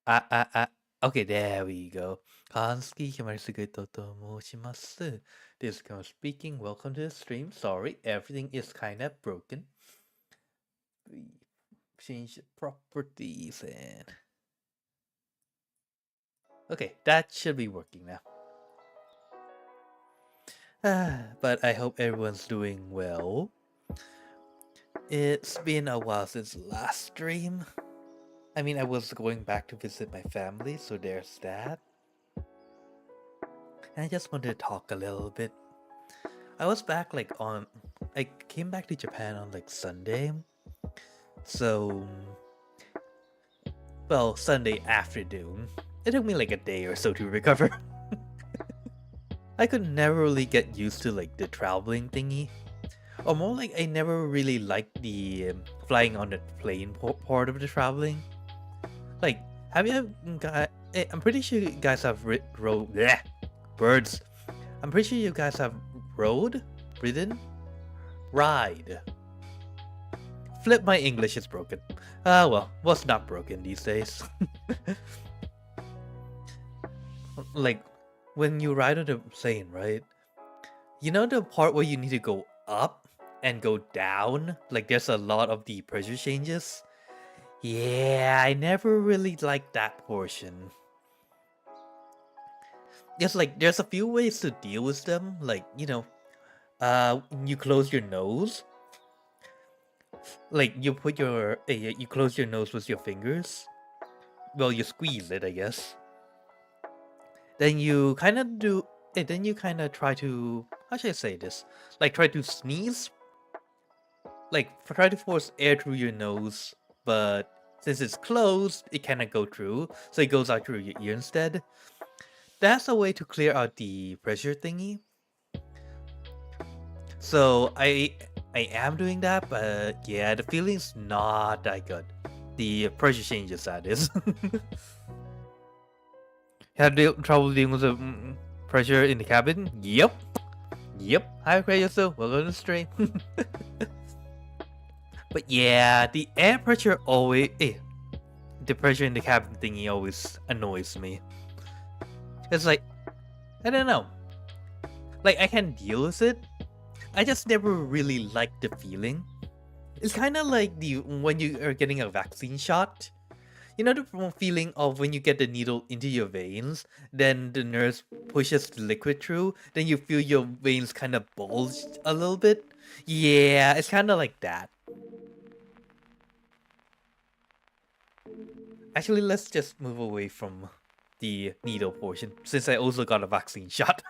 Okay, there we go. Kansuki Tsukito to moshimasu. This is Kimo speaking. Welcome to the stream. Sorry, everything is kind of broken. We change the properties and... Okay, that should be working now. But I hope everyone's doing well. It's been a while since last stream. I mean, I was going back to visit my family, so there's that. And I just wanted to talk a little bit. I was back I came back to Japan on Sunday. So, well, Sunday afternoon. It took me a day or so to recover. I could never really get used to the traveling thingy. Or more I never really liked the flying on the plane part of the traveling. Have you guys... I'm pretty sure you guys have rode... Words. I'm pretty sure you guys have ridden? Ride. Flip, my English is broken. Well, what's not broken these days? When you ride on the plane, right? You know the part where you need to go up and go down? There's a lot of the pressure changes? Yeah, I never really liked that portion. There's a few ways to deal with them. You close your nose. You put your... you close your nose with your fingers. Well, you squeeze it, I guess. Then you kind of do... then you kind of try to... How should I say this? Try to sneeze? Try to force air through your nose, but since it's closed, it cannot go through, so it goes out through your ear instead. That's a way to clear out the pressure thingy. So I am doing that, but yeah, the feeling's not that good. The pressure changes, that is. Had trouble dealing with the pressure in the cabin? Yep. Hi, Krayoso. Welcome to the stream. But yeah, the air pressure always... the pressure in the cabin thingy always annoys me. It's I don't know. I can deal with it. I just never really liked the feeling. It's kind of like when you are getting a vaccine shot. You know the feeling of when you get the needle into your veins, then the nurse pushes the liquid through, then you feel your veins kind of bulge a little bit? Yeah, it's kind of like that. Actually, let's just move away from the needle portion, since I also got a vaccine shot.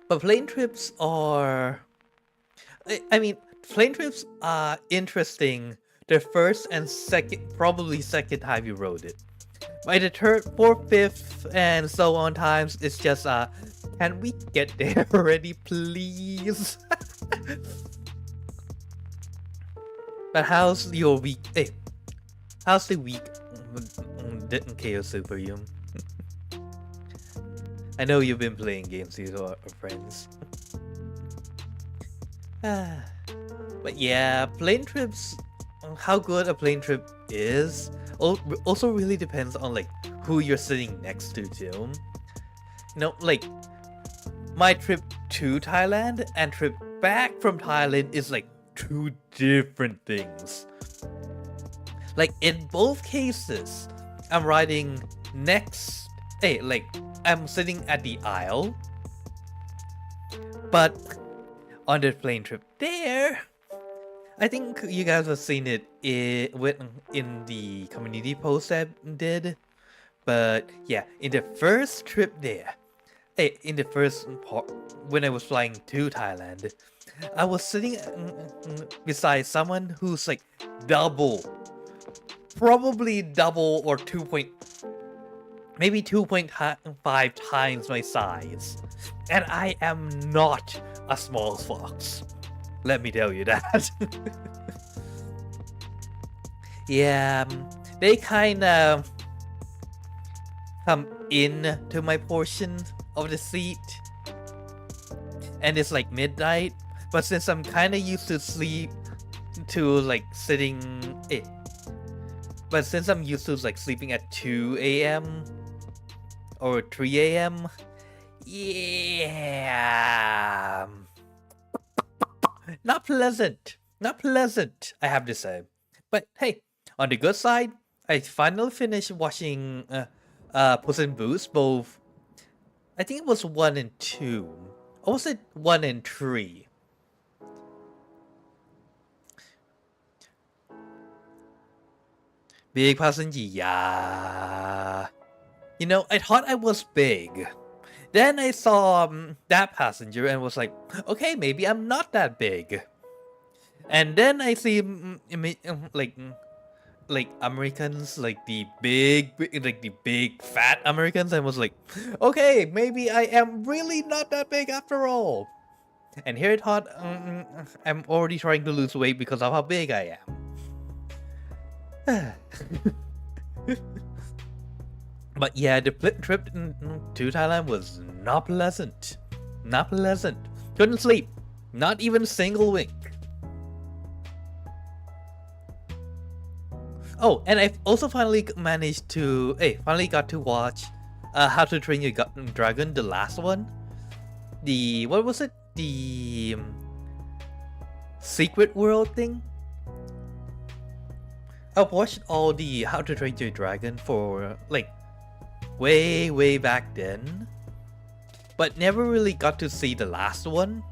But plane trips are... I mean, plane trips are interesting the first and probably second time you rode it. By the third, fourth, fifth, and so on times, it's just, can we get there already, please? But how's your week? How's the week? Didn't chaos super you. I know you've been playing games with your friends. But yeah, plane trips, how good a plane trip is also really depends on who you're sitting next to too. My trip to Thailand and trip back from Thailand is two different things. In both cases, I'm riding next... I'm sitting at the aisle. But on the plane trip there, I think you guys have seen it in the community post I did. But yeah, in the first trip there, in the first part, when I was flying to Thailand, I was sitting beside someone who's probably double or maybe 2.5 times my size. And I am not a small fox. Let me tell you that. Yeah, they kind of come in to my portion of the seat. And it's midnight. But since I'm kind of used to sitting But since I'm used to like sleeping at 2 a.m. or 3 a.m. Yeah, not pleasant, I have to say. But hey, on the good side, I finally finished watching Puss in Boots, both. I think it was 1 and 2. Or was it 1 and 3? Big passenger, yeah. You know, I thought I was big. Then I saw that passenger and was like, okay, maybe I'm not that big. And then I see like Americans, like the big fat Americans, and was like, okay, maybe I am really not that big after all. And here I thought, I'm already trying to lose weight because of how big I am. But yeah, the trip to Thailand was not pleasant. Not pleasant. Couldn't sleep. Not even a single wink. Oh, and I also finally managed to, finally got to watch How to Train Your Dragon, the last one. What was it? The Secret World thing? I've watched all the How to Train Your Dragon for like way back then, but never really got to see the last one.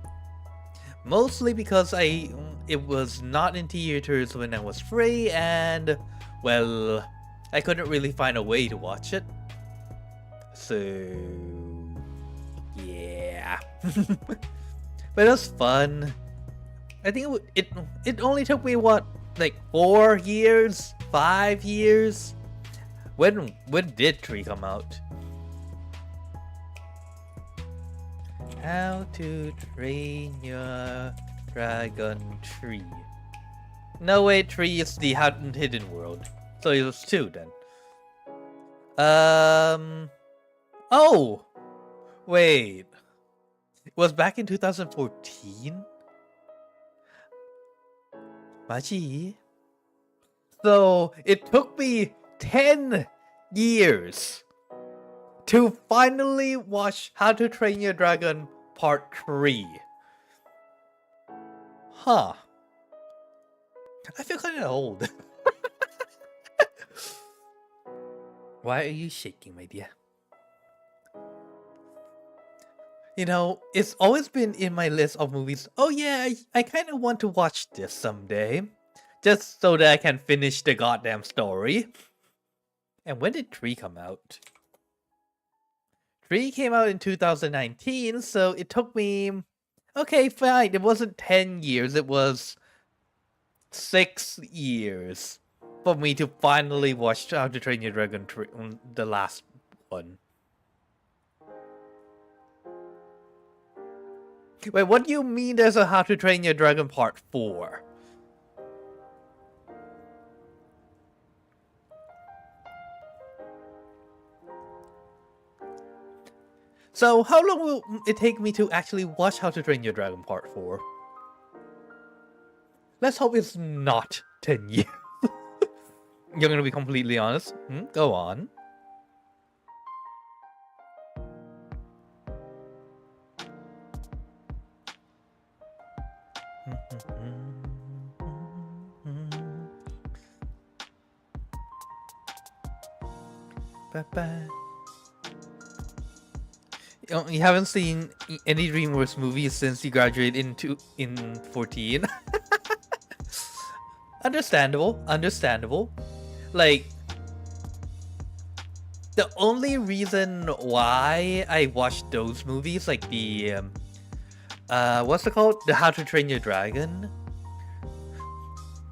Mostly because it was not in theaters when I was free, and well, I couldn't really find a way to watch it. So yeah. But it was fun. I think it only took me what, like 4 years, 5 years. When did 3 come out? How to Train Your Dragon 3. No, wait, 3 is the Hidden World. So it was 2 then. Oh! Wait. It was back in 2014? Machi? So it took me 10 years to finally watch How to Train Your Dragon Part 3. Huh. I feel kind of old. Why are you shaking, my dear? You know, it's always been in my list of movies. Oh yeah, I kind of want to watch this someday. Just so that I can finish the goddamn story. And when did 3 come out? 3 came out in 2019, so it took me... Okay, fine, it wasn't 10 years, it was 6 years for me to finally watch How to Train Your Dragon 3, the last one. Wait, what do you mean there's a How to Train Your Dragon Part 4? So, how long will it take me to actually watch How to Train Your Dragon Part 4? Let's hope it's not 10 years. You're gonna be completely honest? Go on. Bye-bye. You haven't seen any DreamWorks movies since you graduated in 14. Understandable. Like, the only reason why I watched those movies, like the what's it called? The How to Train Your Dragon,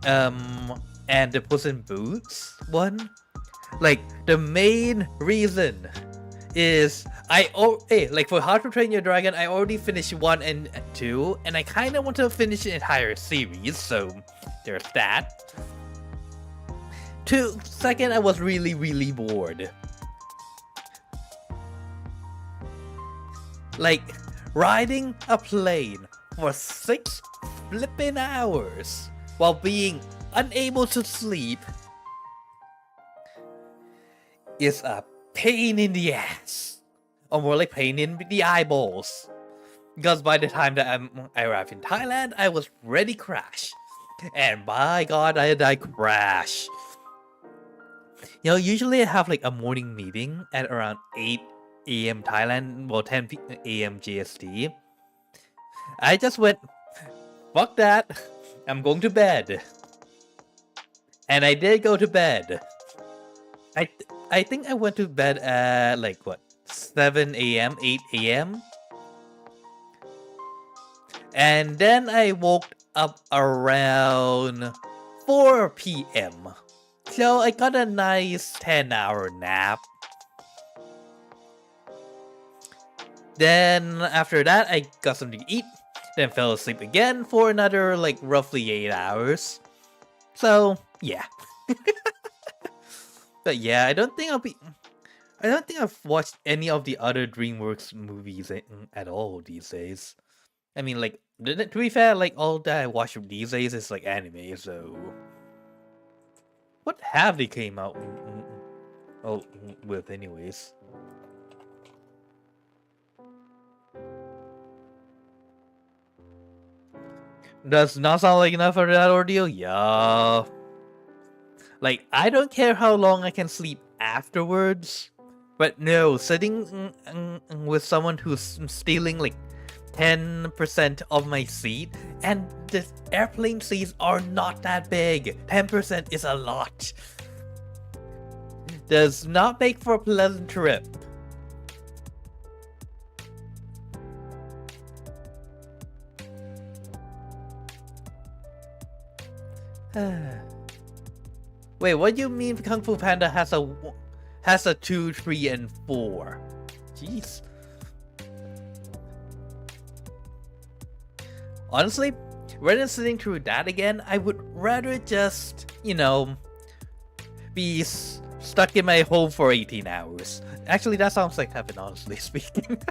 and the Puss in Boots one. Like, the main reason is like for How to Train Your Dragon, I already finished 1 and 2, and I kind of want to finish the entire series, so there's that. 2, second, I was really bored. Like, riding a plane for 6 flipping hours while being unable to sleep is a pain in the ass, or more like pain in the eyeballs. Because by the time that I arrived in Thailand, I was ready to crash. And by God, I crash. You know, usually I have like a morning meeting at around 8 a.m. Thailand, well 10 a.m. GST. I just went, fuck that, I'm going to bed. And I did go to bed. I think I went to bed at like what, 7 a.m., 8 a.m. And then I woke up around 4 p.m. So I got a nice 10-hour nap. Then after that, I got something to eat. Then fell asleep again for another like roughly 8 hours. So yeah. But yeah, I don't think I've watched any of the other DreamWorks movies at all these days. I mean, like, to be fair, like, all that I watch these days is like anime, so... What have they came out with anyways? Does not sound like enough for that ordeal? Yeah. Like, I don't care how long I can sleep afterwards, but no, sitting with someone who's stealing like 10% of my seat, and the airplane seats are not that big. 10% is a lot. Does not make for a pleasant trip. Wait, what do you mean Kung Fu Panda has a 2, 3, and 4? Jeez. Honestly, rather than sitting through that again, I would rather just, you know, be stuck in my home for 18 hours. Actually, that sounds like heaven, honestly speaking.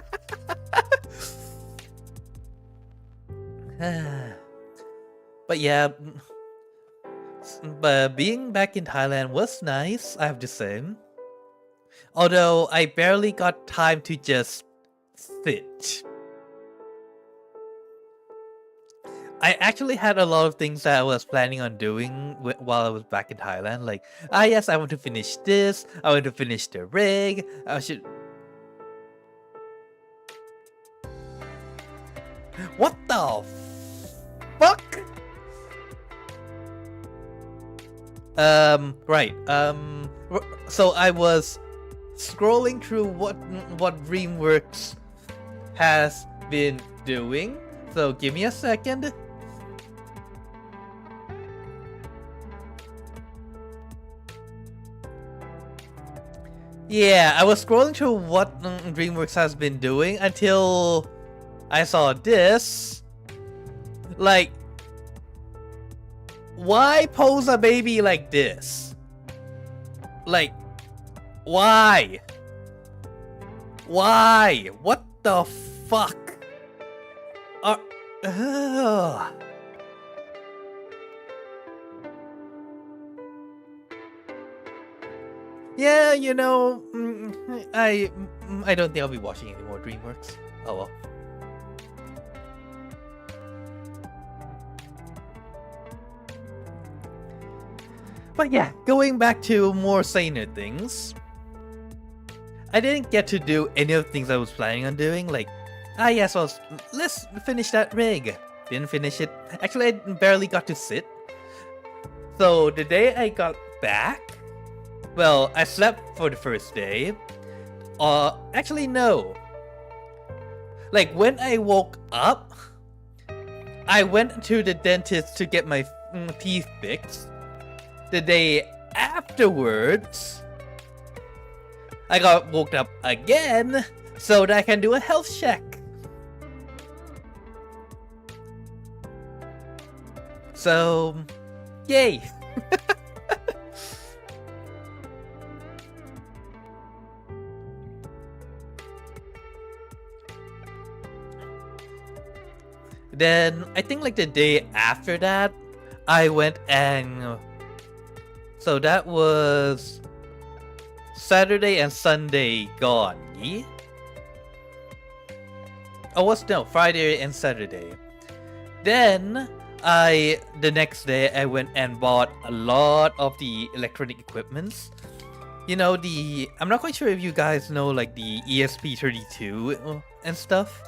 But yeah, but being back in Thailand was nice, I have to say. Although I barely got time to just sit. I actually had a lot of things that I was planning on doing while I was back in Thailand. Like, yes, I want to finish this. I want to finish the rig. I should... What the fuck? Right. So I was scrolling through what DreamWorks has been doing. So give me a second. Yeah, I was scrolling through what DreamWorks has been doing until I saw this. Like, why pose a baby like this? Like, why? Why? What the fuck? Yeah, you know, I don't think I'll be watching any more DreamWorks. Oh well. But yeah, going back to more saner things. I didn't get to do any of the things I was planning on doing, like, yes, let's finish that rig. Didn't finish it. Actually, I barely got to sit. So the day I got back, well, I slept for the first day. Actually, no. Like, when I woke up, I went to the dentist to get my teeth fixed. The day afterwards, I got woke up again so that I can do a health check. So, yay! Then, I think like the day after that, I went and... So that was Saturday and Sunday gone, yeah? Oh, no, Friday and Saturday. Then the next day I went and bought a lot of the electronic equipments. You know, I'm not quite sure if you guys know like the ESP32 and stuff.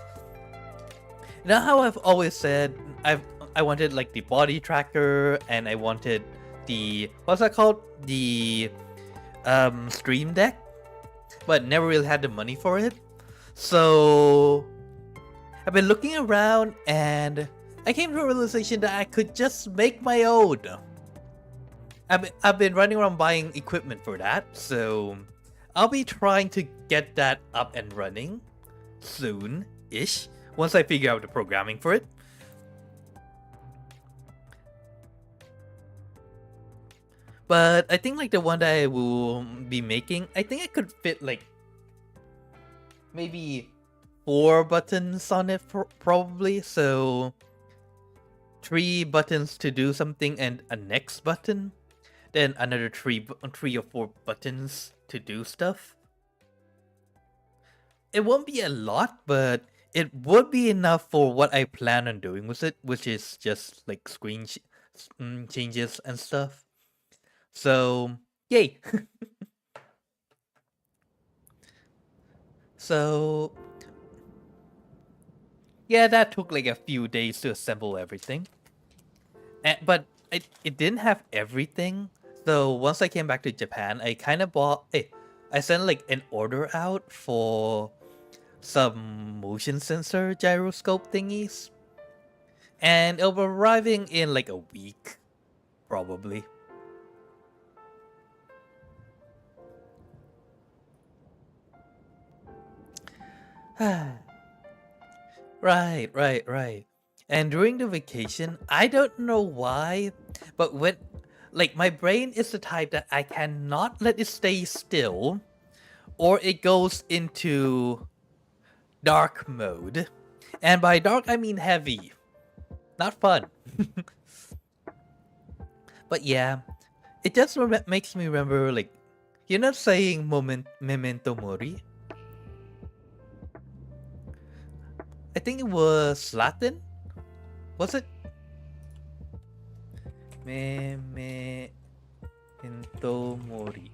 You know how I've always said I wanted like the body tracker and I wanted the, what's that called? The Stream Deck, but never really had the money for it. So I've been looking around and I came to a realization that I could just make my own. I've been running around buying equipment for that, so I'll be trying to get that up and running soon-ish, once I figure out the programming for it. But I think like the one that I will be making, I think I could fit like maybe 4 buttons on it probably, so 3 buttons to do something and a next button, then another 3 or 4 buttons to do stuff. It won't be a lot, but it would be enough for what I plan on doing with it, which is just like screen changes and stuff. So, yay! So, yeah, that took like a few days to assemble everything. But it didn't have everything. So once I came back to Japan, I kind of I sent like an order out for some motion sensor gyroscope thingies. And it'll be arriving in like a week, probably. Right. And during the vacation, I don't know why, but when, like, my brain is the type that I cannot let it stay still, or it goes into dark mode. And by dark, I mean heavy. Not fun. But yeah, it just makes me remember, like, you're not saying memento mori? I think it was Latin? Was it? Memento mori.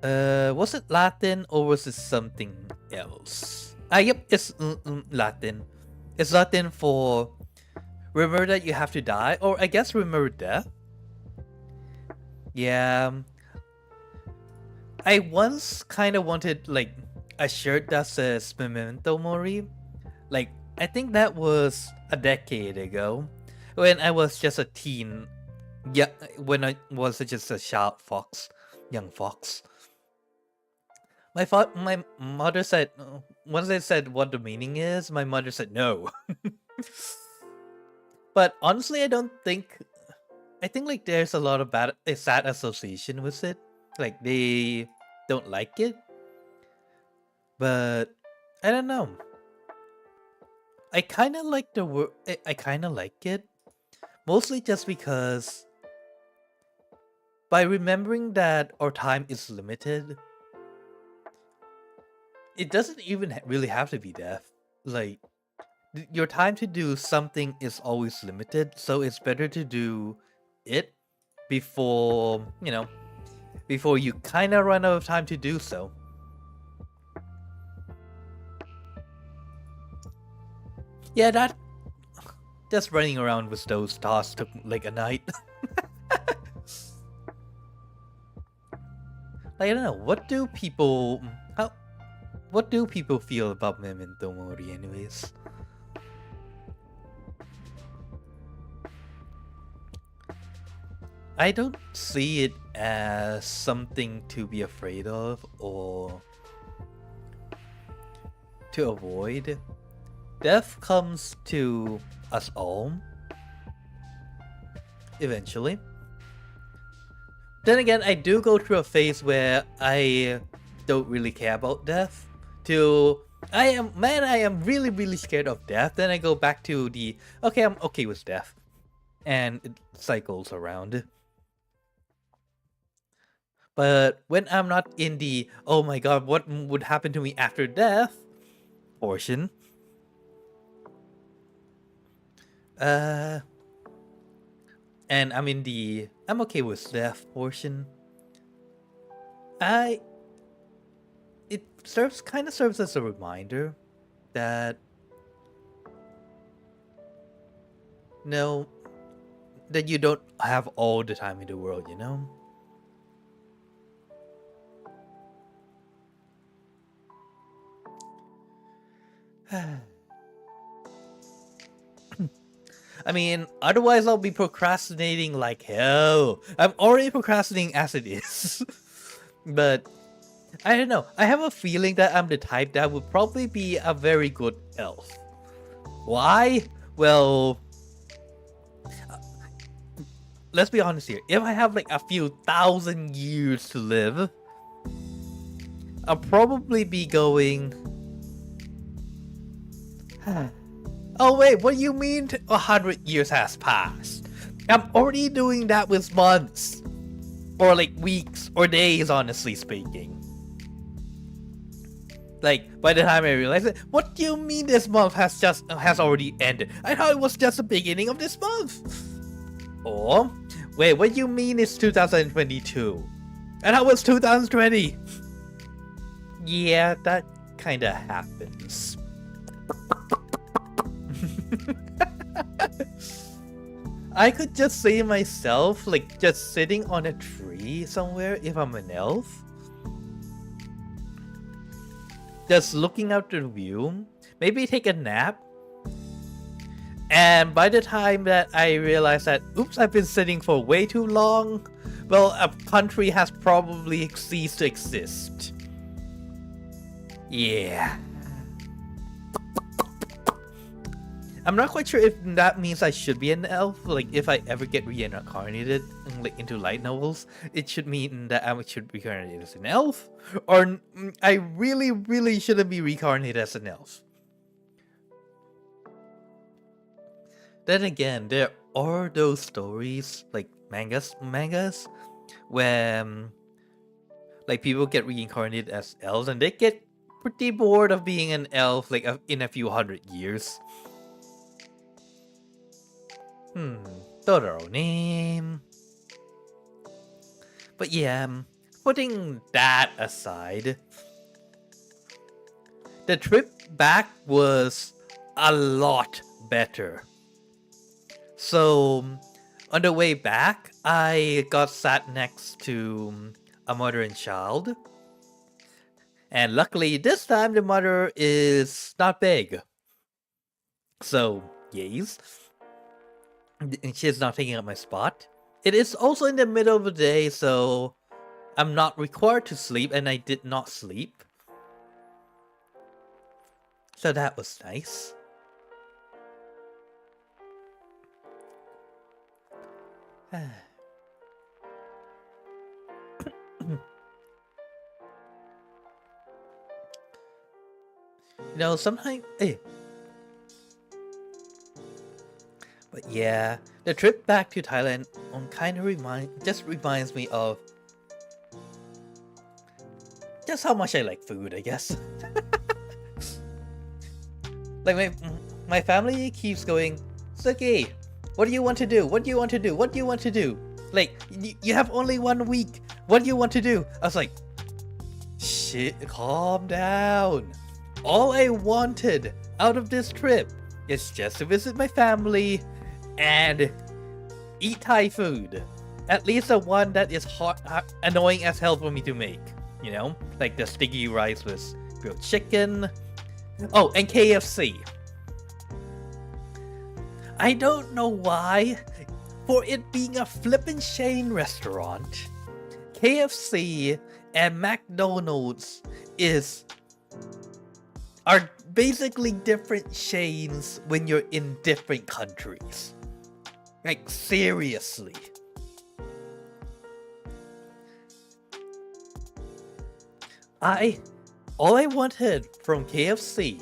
Was it Latin or was it something else? Yep, it's Latin. It's Latin for remember that you have to die, or I guess remember death. Yeah. I once kind of wanted like a shirt that says Memento Mori. Like, I think that was a decade ago when I was just a teen. Yeah, when I was just a young fox. My mother said, once I said what the meaning is, my mother said no. But honestly, I think like there's a lot of sad association with it. Like they don't like it. But I don't know. I kind of like the word. I kind of like it, mostly just because by remembering that our time is limited, it doesn't even really have to be death. Like, your time to do something is always limited, so it's better to do it before, before you kind of run out of time to do so. Yeah, that just running around with those thoughts took like a night. Like, I don't know, what do people feel about Memento Mori anyways? I don't see it as something to be afraid of or to avoid. Death comes to us all eventually. Then again, I do go through a phase where I don't really care about death, to I am really scared of death. Then I go back to the, okay, I'm okay with death. And it cycles around. But when I'm not in the, oh my god, what would happen to me after death portion, and I'm in the, I'm okay with death portion, it kind of serves as a reminder that no, that you don't have all the time in the world, you know? I mean, otherwise I'll be procrastinating like hell. I'm already procrastinating as it is. But I don't know. I have a feeling that I'm the type that would probably be a very good elf. Why? Well, let's be honest here. If I have like a few thousand years to live, I'll probably be going... Oh wait, what do you mean 100 years has passed? I'm already doing that with months. Or like weeks or days, honestly speaking. Like, by the time I realize it, what do you mean this month has already ended? I thought it was just the beginning of this month. Or, wait, what do you mean it's 2022? And how was 2020? Yeah, that kinda happens. I could just see myself like just sitting on a tree somewhere if I'm an elf. Just looking out the view, maybe take a nap. And by the time that I realize that, oops, I've been sitting for way too long, well, a country has probably ceased to exist. Yeah. I'm not quite sure if that means I should be an elf. Like, if I ever get reincarnated like into light novels, it should mean that I should be reincarnated as an elf, or I really shouldn't be reincarnated as an elf. Then again, there are those stories like mangas where like people get reincarnated as elves and they get pretty bored of being an elf like in a few hundred years. name. But yeah, putting that aside, the trip back was a lot better. So, on the way back, I got sat next to a mother and child. And luckily, this time the mother is not big. So, yes. She's not taking up my spot. It is also in the middle of the day, so I'm not required to sleep, and I did not sleep. So that was nice. You know, sometimes... But yeah, the trip back to Thailand kind of reminds me of just how much I like food, I guess. Like my family keeps going, Suki, what do you want to do? What do you want to do? What do you want to do? Like, you have only 1 week. What do you want to do? I was like, shit, calm down. All I wanted out of this trip is just to visit my family and eat Thai food. At least the one that is hot, annoying as hell for me to make. You know? Like the sticky rice with grilled chicken. Oh, and KFC. I don't know why, for it being a flippin' chain restaurant, KFC and McDonald's are basically different chains when you're in different countries. Like, seriously. I all I wanted from KFC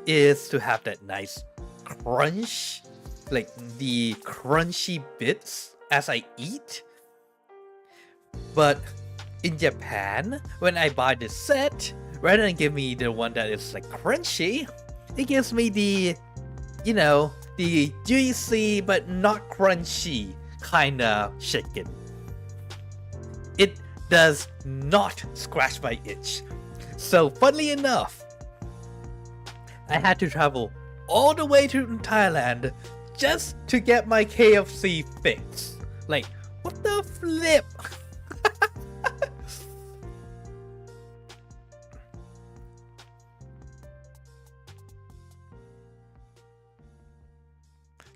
is to have that nice crunch, like the crunchy bits as I eat. But in Japan, when I buy the set, rather than give me the one that is like crunchy, it gives me the, the juicy but not crunchy kind of chicken. It does not scratch my itch. So funnily enough, I had to travel all the way to Thailand just to get my KFC fix. Like, what the flip?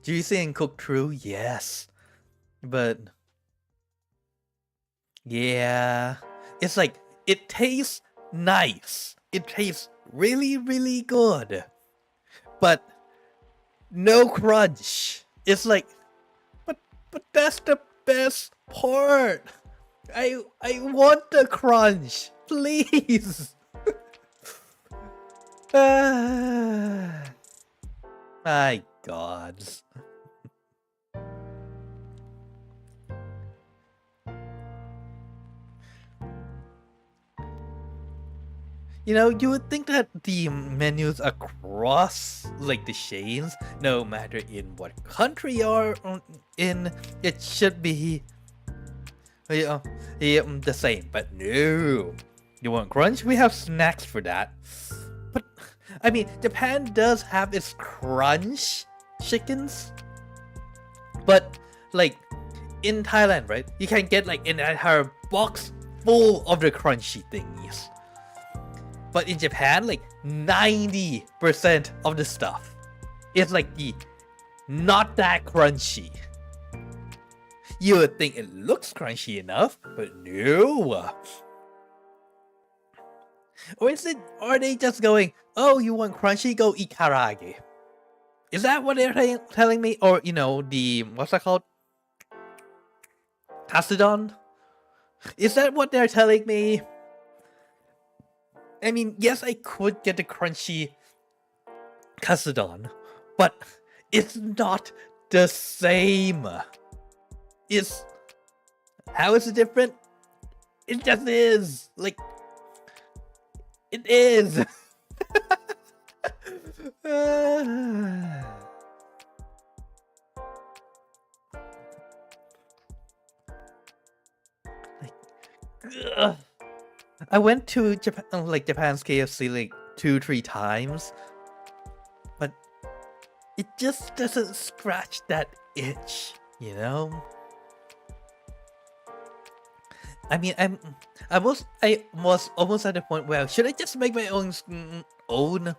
Juicy and cooked through, yes. But yeah, it's like, it tastes nice. It tastes really, really good. But no crunch. It's like, but that's the best part. I want the crunch, please. My God. You would think that the menus across like the chains, no matter in what country you're in, it should be the same. But no. You want crunch? We have snacks for that. But I mean, Japan does have its crunch chickens. But like in Thailand, right? You can get like an entire box full of the crunchy thingies. But in Japan, like 90% of the stuff is like the not that crunchy. You would think it looks crunchy enough, but no. Or are they just going, oh, you want crunchy? Go eat karaage. Is that what they're telling me? Or, what's that called? Katsudon? Is that what they're telling me? I mean, yes, I could get the crunchy Katsudon, but it's not the same. How is it different? It just is. Like, it is. Ugh. I went to Japan, Japan's KFC like 2-3 times, but it just doesn't scratch that itch, I mean, I was almost at the point where should I just make my own?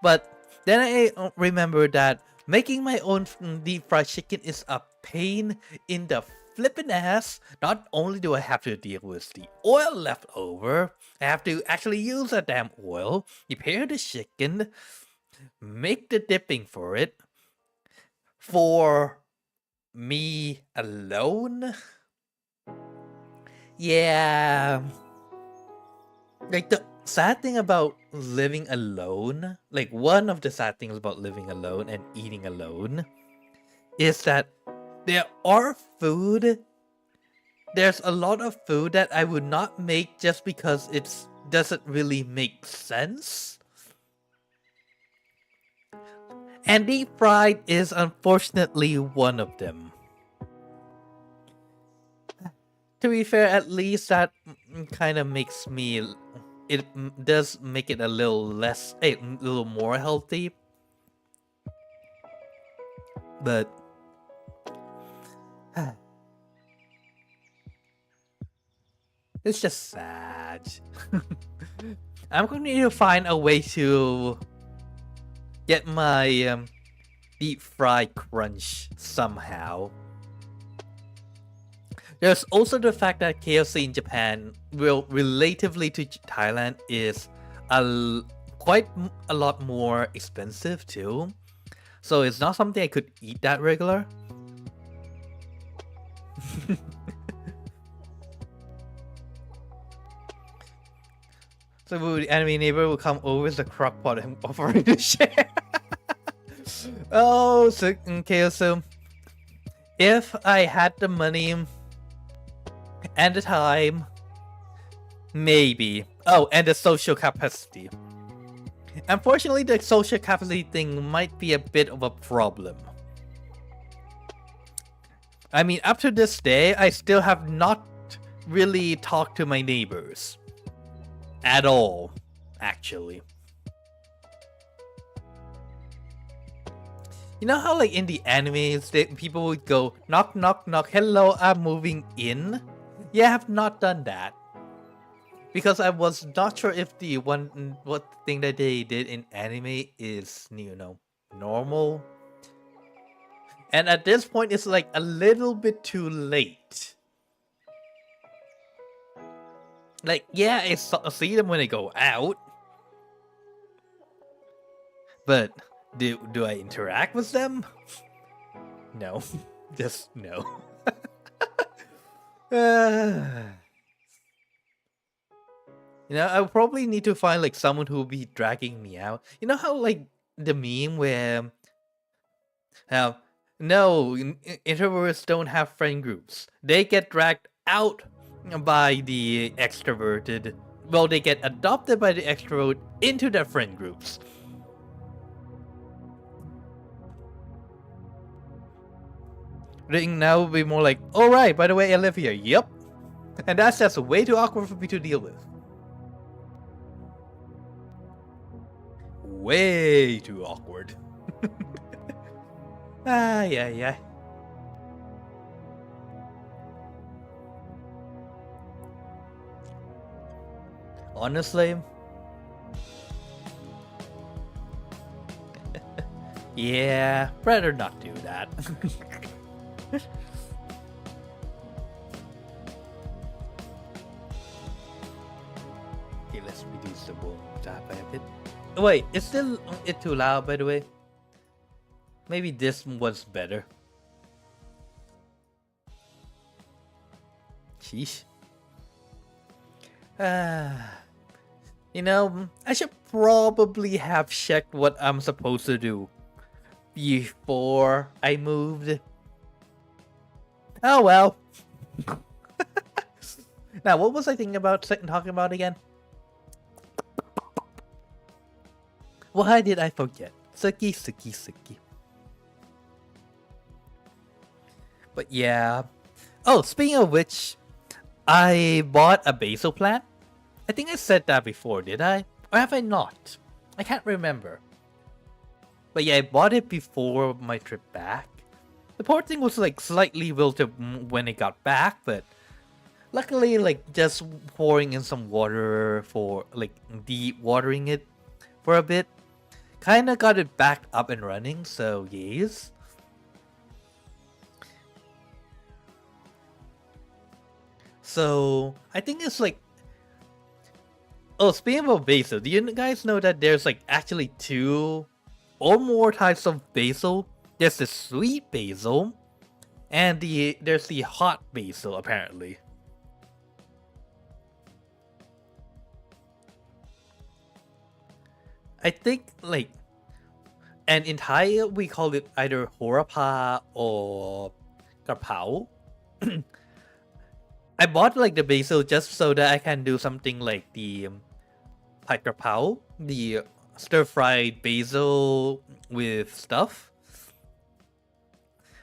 But then I remember that making my own deep fried chicken is a pain in the flippin' ass. Not only do I have to deal with the oil left over, I have to actually use that damn oil, prepare the chicken, make the dipping for it, for me alone. Yeah. Like, the sad thing about living alone, like one of the sad things about living alone and eating alone, is that there's a lot of food that I would not make just because it doesn't really make sense. And deep fried is unfortunately one of them. To be fair, at least that kind of makes me, it does make it a little more healthy. But it's just sad. I'm going to need to find a way to get my deep fried crunch somehow. There's also the fact that KFC in Japan, relatively to Thailand, is quite a lot more expensive too. So it's not something I could eat that regular. So the anime neighbor will come over with the crock pot and offer you to share. Oh, so okay, so if I had the money and the time, maybe. Oh, and the social capacity. Unfortunately, the social capacity thing might be a bit of a problem. I mean, up to this day, I still have not really talked to my neighbors. At all, actually. You know how like in the animes, people would go, knock, knock, knock, hello, I'm moving in? Yeah, I have not done that. Because I was not sure if what thing that they did in anime is, you know, normal. And at this point, it's like a little bit too late. Like, yeah, I see them when they go out. But do I interact with them? No. Just no. You know, I probably need to find like someone who will be dragging me out. You know how like the meme where no, introverts don't have friend groups. They get dragged out by the extroverted. Well, they get adopted by the extrovert into their friend groups. Now will be more like, oh right, by the way, I live here. Yep. And that's just way too awkward for me to deal with. Way too awkward. Yeah. Honestly, yeah, better not do that. Okay, let's reduce the volume by a bit. Wait, is still it too loud, by the way? Maybe this was better. Sheesh. You know, I should probably have checked what I'm supposed to do before I moved. Oh well. Now, what was I talking about again? Why did I forget? Suki. But yeah. Oh, speaking of which, I bought a basil plant. I think I said that before, did I? Or have I not? I can't remember. But yeah, I bought it before my trip back. The poor thing was like slightly wilted when it got back, but luckily like just pouring in some water for like de-watering it for a bit kinda got it back up and running, so yes. So I think it's like, oh, speaking of basil, do you guys know that there's like actually 2 or more types of basil? There's the sweet basil and there's the hot basil apparently. I think like, and in Thai we call it either horapa or kapao. I bought like the basil just so that I can do something like the Pai Krapao, the stir-fried basil with stuff.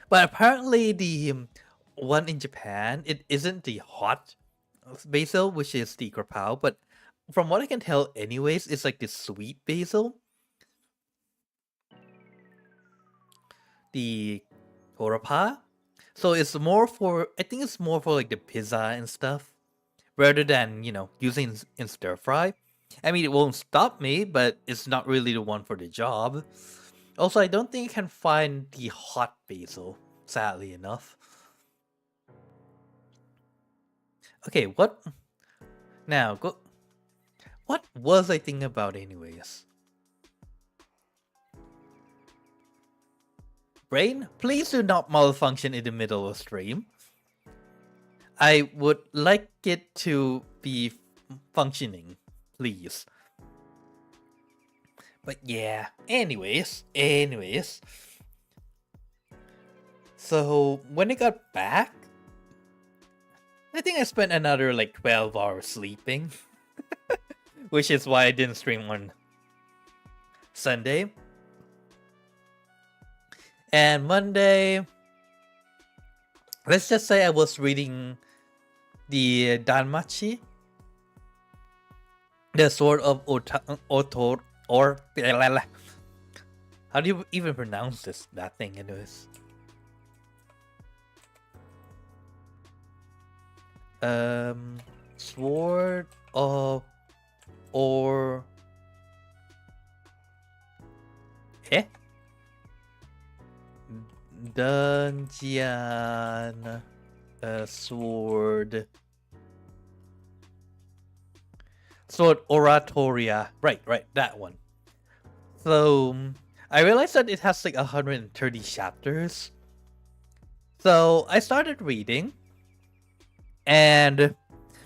But apparently the one in Japan, it isn't the hot basil, which is the krapao, but from what I can tell anyways, it's like the sweet basil. The horapa. So it's more for, I think it's more for like the pizza and stuff, rather than, you know, using in stir fry. I mean, it won't stop me, but it's not really the one for the job. Also, I don't think I can find the hot basil, sadly enough. Okay, what? Now, go. What was I thinking about anyways? Brain, please do not malfunction in the middle of stream. I would like it to be functioning. please. But yeah, anyways. So when I got back, I think I spent another like 12 hours sleeping, which is why I didn't stream on Sunday. And Monday, let's just say I was reading the Danmachi, the Sword of Otor, or how do you even pronounce that thing anyways? Sword of Dungeon Sword Oratoria. Right, that one. So I realized that it has like 130 chapters. So I started reading, and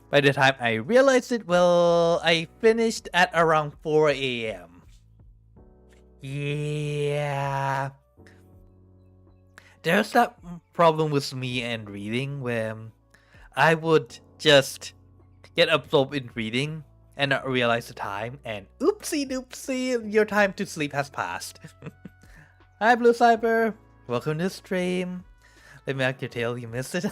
by the time I realized it, well, I finished at around 4 a.m. Yeah. There's that problem with me and reading where I would just get absorbed in reading and not realize the time, and oopsie doopsie, your time to sleep has passed. Hi Blue Cyber, welcome to the stream. Let me act your tail, you missed it.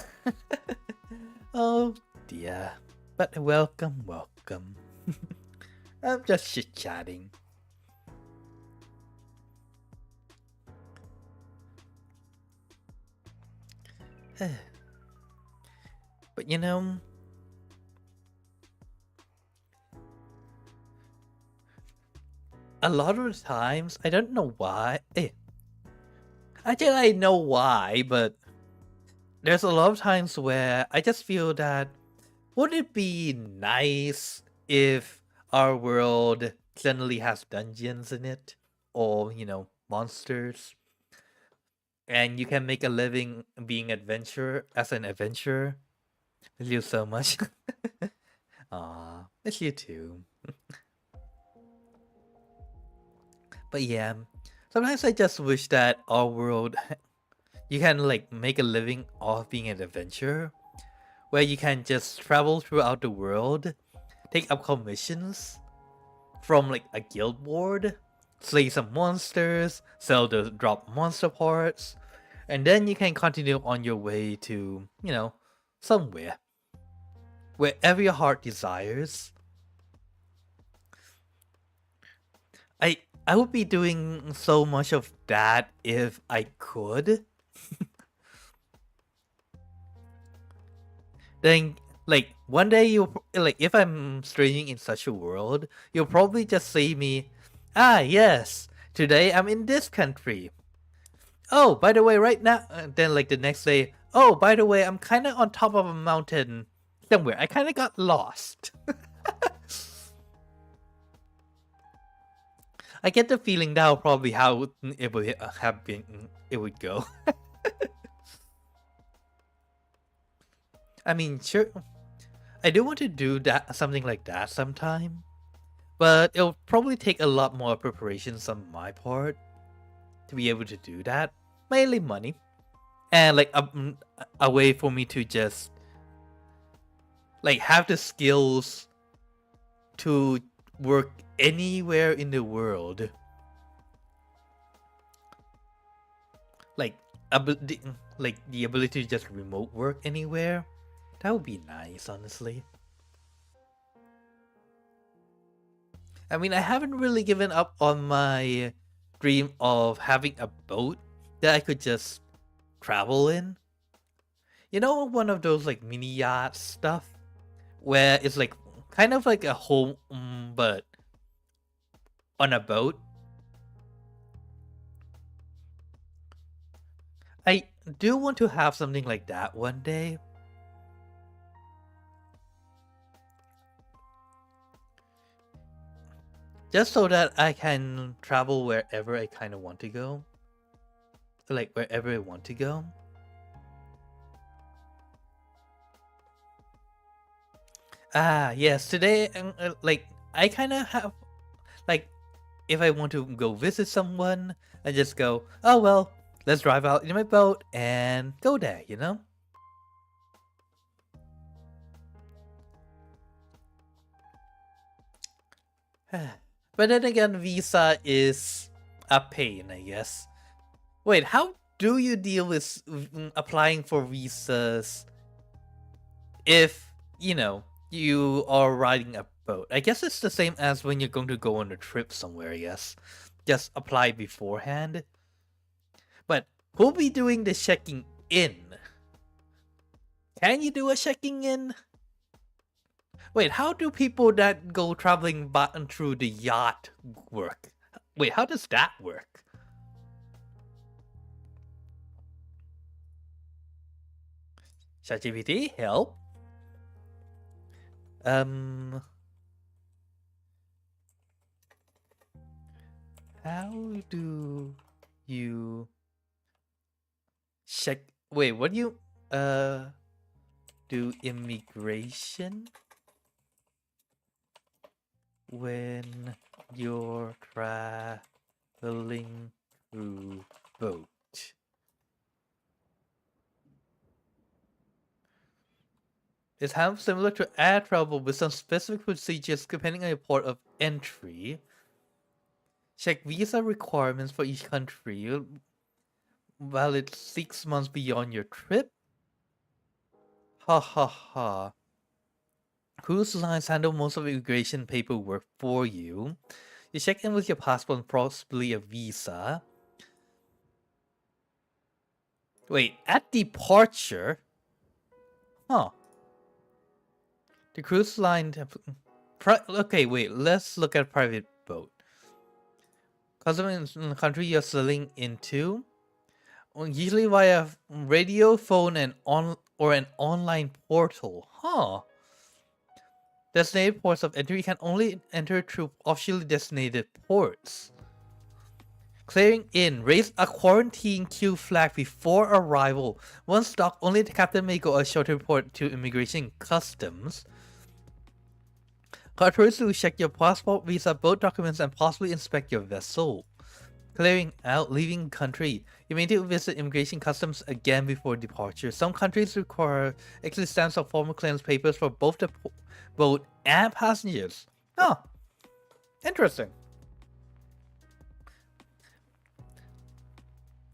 Oh dear, but welcome. I'm just chit-chatting. But you know, a lot of the times, I don't know why. Actually, I know why, but there's a lot of times where I just feel that would it be nice if our world suddenly has dungeons in it, or monsters, and you can make a living being an adventurer. Miss you so much. Aw, miss you too. But yeah, sometimes I just wish that our world, you can like make a living off being an adventurer, where you can just travel throughout the world, take up commissions from like a guild board, slay some monsters, sell the drop monster parts, and then you can continue on your way to, somewhere. Wherever your heart desires. I would be doing so much of that if I could. Then, like, one day if I'm streaming in such a world, you'll probably just see me, yes, today I'm in this country. Oh, by the way, right now, then like the next day, oh, by the way, I'm kind of on top of a mountain somewhere. I kind of got lost. I get the feeling that will probably how it would have been. It would go. I mean, sure, I do want to do something like that sometime, but it'll probably take a lot more preparations on my part to be able to do that. Mainly money, and like a way for me to just like have the skills to work anywhere in the world, like the ability to just remote work anywhere. That would be nice, honestly. I mean, I haven't really given up on my dream of having a boat that I could just travel in. One of those like mini yacht stuff where it's like kind of like a home, but on a boat. I do want to have something like that one day. Just so that I can travel wherever I kind of want to go. Like, wherever I want to go. Yes, today, I kind of have, like, if I want to go visit someone, I just go, oh well, let's drive out in my boat and go there, you know? But then again, visa is a pain, I guess. Wait, how do you deal with applying for visas if, you know, you are riding a boat? I guess it's the same as when you're going to go on a trip somewhere, yes. Just apply beforehand. But who'll be doing the checking in? Can you do a checking in? Wait, how do people that go traveling through the yacht work? Wait, how does that work? ChatGPT, help. How do you check? Wait, what do you do immigration when you're traveling through boat? It's kind of similar to air travel with some specific procedures depending on your port of entry. Check visa requirements for each country. Valid 6 months beyond your trip. Ha ha ha. Cruise lines handle most of the immigration paperwork for you. You check in with your passport and possibly a visa. Wait, at departure? Huh. The cruise line... Okay, wait, let's look at private boat. Customs in the country you're sailing into, usually via radio, phone, and or an online portal. Huh. Designated ports of entry can only enter through officially designated ports. Clearing in. Raise a quarantine queue flag before arrival. Once docked, only the captain may go ashore to report to immigration customs. Authorities will check your passport, visa, boat documents, and possibly inspect your vessel. Clearing out, leaving country. You may need to visit immigration customs again before departure. Some countries require exit stamps or formal clearance papers for both the boat and passengers. Oh, interesting.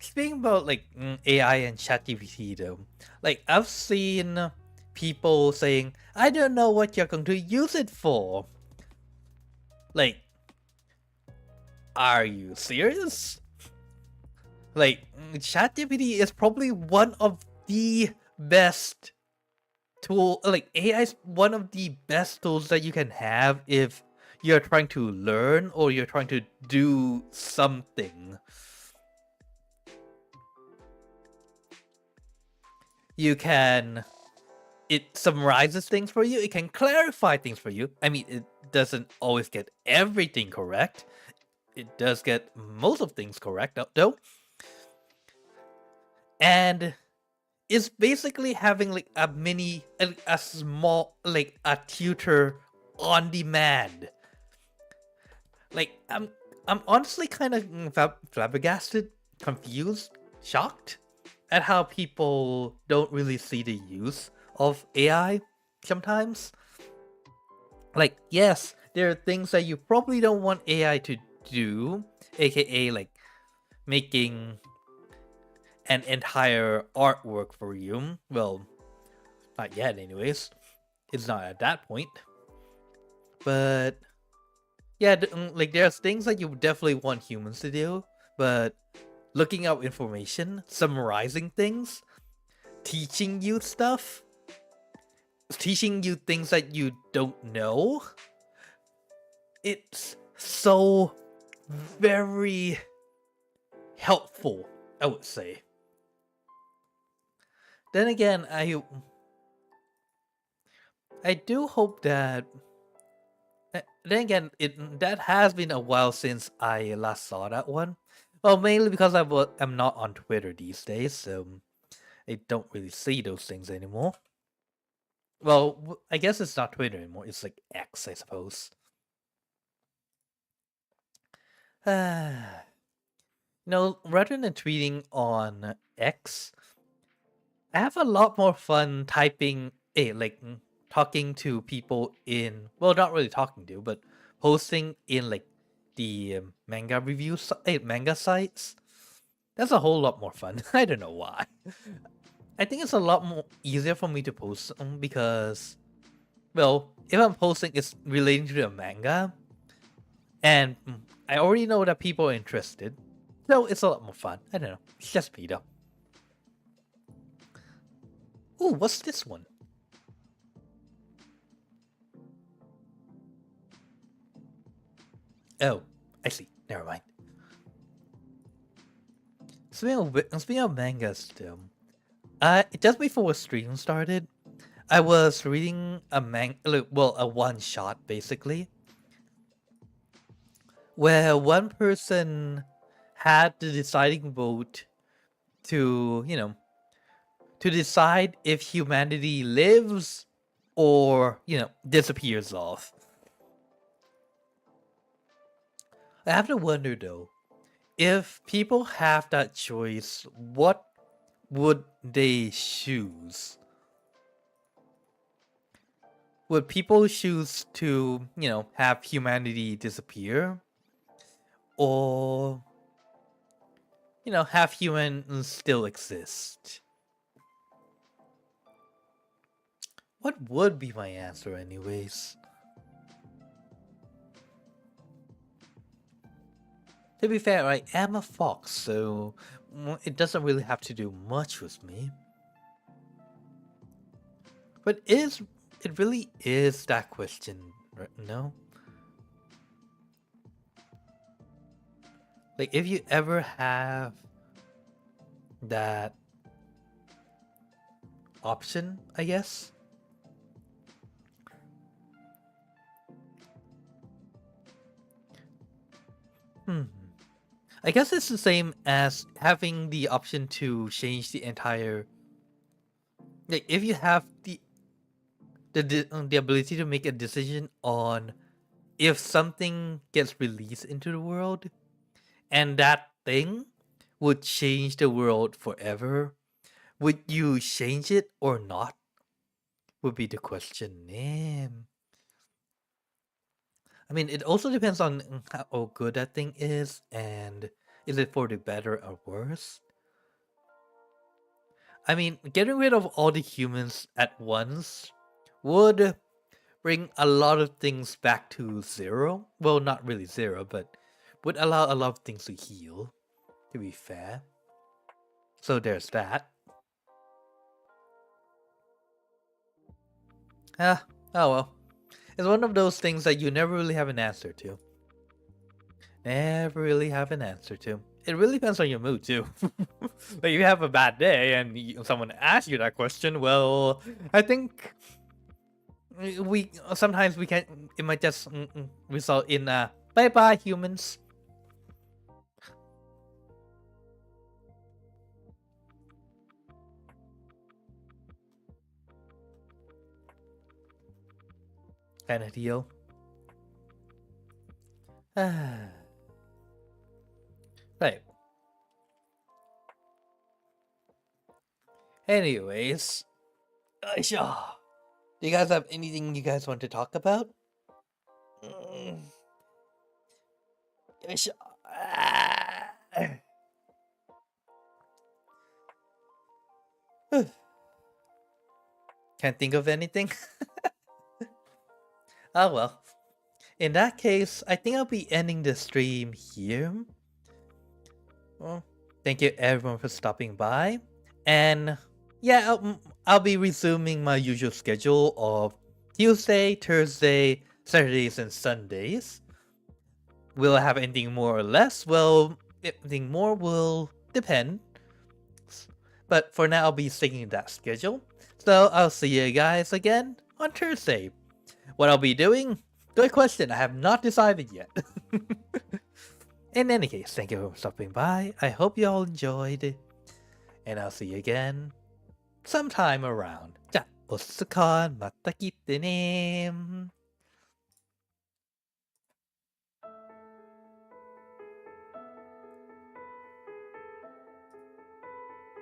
Speaking about like AI and ChatGPT though, like I've seen people saying, I don't know what you're going to use it for. Like, are you serious? Like, ChatGPT is probably one of the best tool, like AI is one of the best tools that you can have if you're trying to learn or you're trying to do something. It summarizes things for you, it can clarify things for you. I mean, it doesn't always get everything correct. It does get most of things correct though. And it's basically having like a small, like a tutor on demand. Like, I'm honestly kind of flabbergasted, confused, shocked at how people don't really see the use of AI sometimes. Like, yes, there are things that you probably don't want AI to do, aka like making an entire artwork for you. Well, not yet anyways. It's not at that point. But yeah, like there's things that you definitely want humans to do, but looking up information, summarizing things, teaching you stuff, teaching you things that you don't know, it's so very helpful, I would say. Then again, I do hope that then again, that has been a while since I last saw that one. Well, mainly because I'm not on Twitter these days, so I don't really see those things anymore. Well, I guess it's not Twitter anymore. It's like X, I suppose. Rather than tweeting on X, I have a lot more fun typing, talking to people in, well, not really talking to, but posting in like the manga reviews, manga sites. That's a whole lot more fun. I don't know why. I think it's a lot more easier for me to post because, well, if I'm posting, it's relating to the manga, and I already know that people are interested, so it's a lot more fun. I don't know. It's just me though. Ooh, what's this one? Oh, I see. Never mind. Speaking of mangas, though, just before stream started, I was reading a a one shot basically, where one person had the deciding vote to, to decide if humanity lives or, disappears off. I have to wonder though, if people have that choice, what would they choose? Would people choose to, have humanity disappear? Or, have humans still exist? What would be my answer anyways? To be fair, I am a fox, so it doesn't really have to do much with me. But it really is that question, no? Like, if you ever have that option, I guess. I guess it's the same as having the option to change the entire. Like, if you have the ability to make a decision on if something gets released into the world, and that thing would change the world forever, would you change it or not? Would be the question. Damn. I mean, it also depends on how good that thing is, and is it for the better or worse? I mean, getting rid of all the humans at once would bring a lot of things back to zero. Well, not really zero, but would allow a lot of things to heal, to be fair. So there's that. Oh well. It's one of those things that you never really have an answer to. Never really have an answer to. It really depends on your mood too. Like, if you have a bad day and someone asks you that question, well, I think sometimes we can. It might just result in bye bye humans. Kind of deal. Right. Anyways, do you guys have anything you guys want to talk about? Can't think of anything. Oh well. In that case, I think I'll be ending the stream here. Well, thank you everyone for stopping by. And yeah, I'll be resuming my usual schedule of Tuesday, Thursday, Saturdays, and Sundays. Will I have anything more or less? Well, anything more will depend. But for now, I'll be sticking to that schedule. So I'll see you guys again on Thursday. What I'll be doing? Good question. I have not decided yet. In any case, thank you for stopping by. I hope you all enjoyed. And I'll see you again sometime around. じゃあ、おすかまた来てね